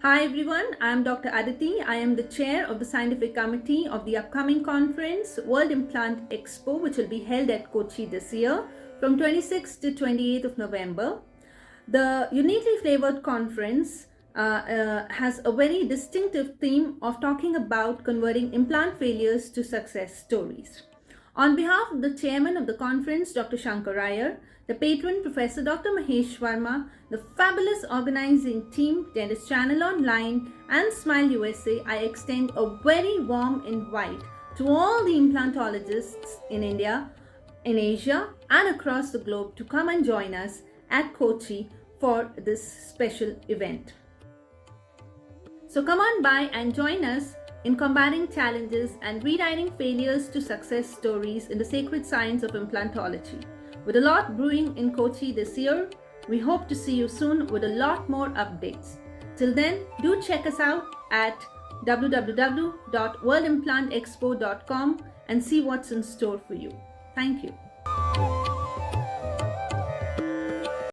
Hi everyone, I am Dr. Aditi. I am the chair of the scientific committee of the upcoming conference World Implant Expo, which will be held at Kochi this year from 26th to 28th of November. The uniquely flavored conference has a very distinctive theme of talking about converting implant failures to success stories. On behalf of the chairman of the conference, Dr. Shankar Iyer, the patron, Professor Dr. Mahesh Verma, the fabulous organizing team, Dentist Channel Online, and Smile USA, I extend a very warm invite to all the implantologists in India, in Asia, and across the globe to come and join us at Kochi for this special event. So come on by and join us in combating challenges and rewriting failures to success stories in the sacred science of implantology. With a lot brewing in Kochi this year, we hope to see you soon with a lot more updates. Till then, do check us out at www.worldimplantexpo.com and see what's in store for you. Thank you.